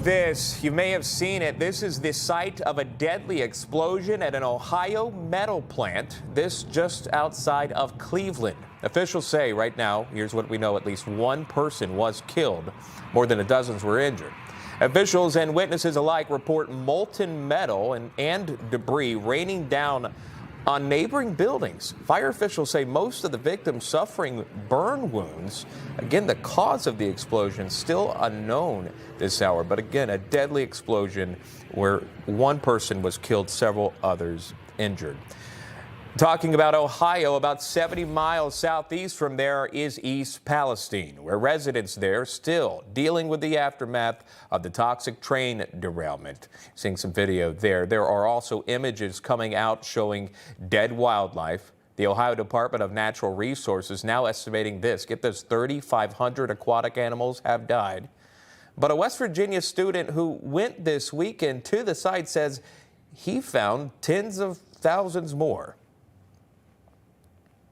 this. You may have seen it. This is the site of a deadly explosion at an Ohio metal plant. This just outside of Cleveland. Officials say right now, here's what we know, at least one person was killed. More than a dozen were injured. Officials and witnesses alike report molten metal and debris raining down on neighboring buildings. Fire officials say most of the victims suffering burn wounds. Again, the cause of the explosion still unknown this hour. But again, a deadly explosion where one person was killed, several others injured. Talking about Ohio, about 70 miles southeast from there is East Palestine, where residents there still dealing with the aftermath of the toxic train derailment. Seeing some video there. There are also images coming out showing dead wildlife. The Ohio Department of Natural Resources now estimating this. Get this, 3,500 aquatic animals have died. But a West Virginia student who went this weekend to the site says he found tens of thousands more.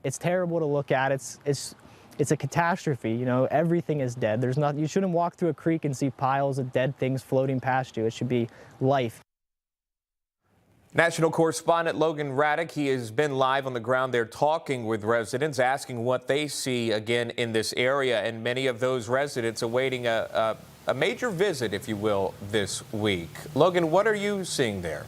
It's terrible to look at. It's a catastrophe. You know, everything is dead. There's not. You shouldn't walk through a creek and see piles of dead things floating past you. It should be life. National correspondent Logan Ratick, he has been live on the ground there talking with residents, asking what they see again in this area, and many of those residents awaiting a major visit, if you will, this week. Logan, what are you seeing there?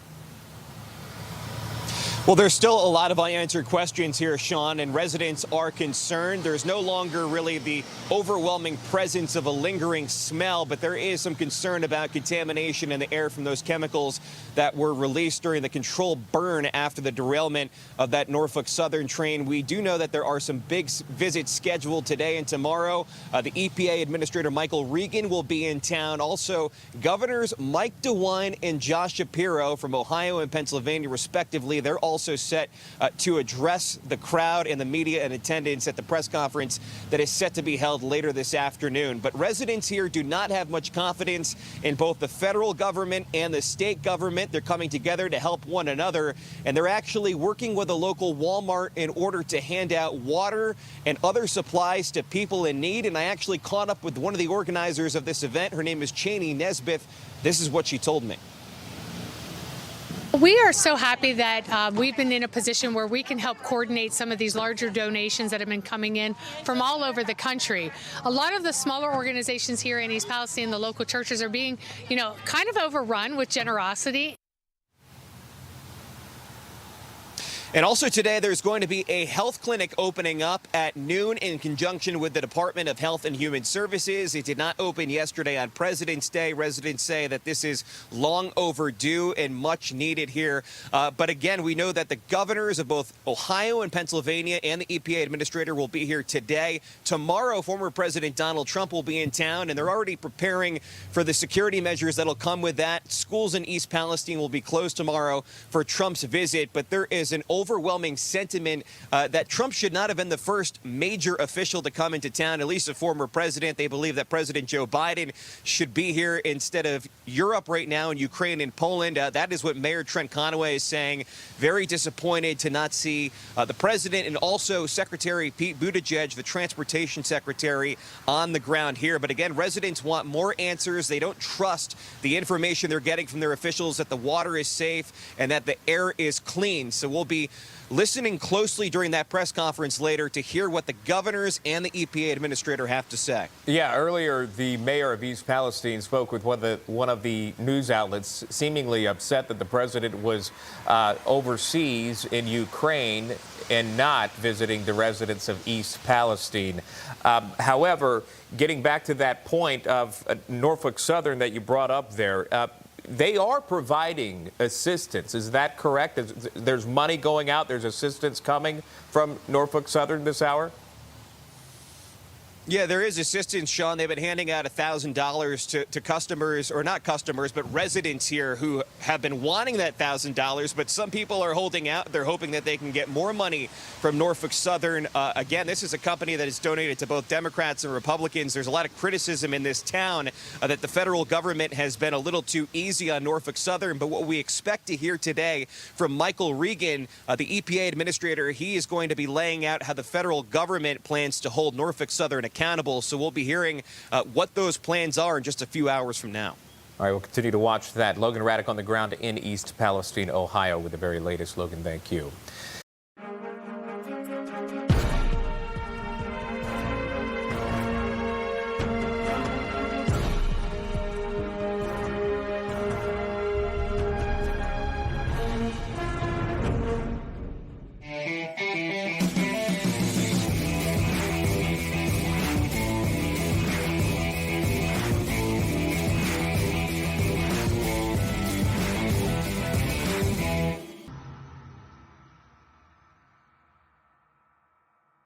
Well, there's still a lot of unanswered questions here, Sean, and residents are concerned. There's no longer really the overwhelming presence of a lingering smell, but there is some concern about contamination in the air from those chemicals that were released during the controlled burn after the derailment of that Norfolk Southern train. We do know that there are some big visits scheduled today and tomorrow. The EPA Administrator Michael Regan will be in town. Also, Governors Mike DeWine and Josh Shapiro from Ohio and Pennsylvania, respectively. They're also set to address the crowd and the media in attendance at the press conference that is set to be held later this afternoon. But residents here do not have much confidence in both the federal government and the state government. They're coming together to help one another, and they're actually working with a local Walmart in order to hand out water and other supplies to people in need. And I actually caught up with one of the organizers of this event. Her name is Cheney Nesbitt. This is what she told me. We are so happy that we've been in a position where we can help coordinate some of these larger donations that have been coming in from all over the country. A lot of the smaller organizations here in East Palestine, the local churches, are being, kind of overrun with generosity. And also today, there's going to be a health clinic opening up at noon in conjunction with the Department of Health and Human Services. It did not open yesterday on President's Day. Residents say that this is long overdue and much needed here. But again, we know that the governors of both Ohio and Pennsylvania and the EPA administrator will be here today. Tomorrow, former President Donald Trump will be in town, and they're already preparing for the security measures that'll come with that. Schools in East Palestine will be closed tomorrow for Trump's visit, but there is an overwhelming sentiment that Trump should not have been the first major official to come into town, at least a former president. They believe that President Joe Biden should be here instead of Europe right now in Ukraine and Poland. That is what Mayor Trent Conaway is saying. Very disappointed to not see the president and also Secretary Pete Buttigieg, the transportation secretary, on the ground here. But again, residents want more answers. They don't trust the information they're getting from their officials that the water is safe and that the air is clean. So we'll be listening closely during that press conference later to hear what the governors and the EPA administrator have to say. Yeah, earlier the mayor of East Palestine spoke with one of the news outlets, seemingly upset that the president was overseas in Ukraine and not visiting the residents of East Palestine. However, getting back to that point of Norfolk Southern that you brought up there, they are providing assistance. Is that correct? There's money going out. There's assistance coming from Norfolk Southern this hour? Yeah, there is assistance, Sean. They've been handing out $1,000 to customers, or not customers, but residents here who have been wanting that $1,000. But some people are holding out. They're hoping that they can get more money from Norfolk Southern. Again, this is a company that is donated to both Democrats and Republicans. There's a lot of criticism in this town that the federal government has been a little too easy on Norfolk Southern. But what we expect to hear today from Michael Regan, the EPA administrator, he is going to be laying out how the federal government plans to hold Norfolk Southern accountable. So we'll be hearing what those plans are in just a few hours from now. All right, we'll continue to watch that. Logan Ratick on the ground in East Palestine, Ohio with the very latest. Logan, thank you.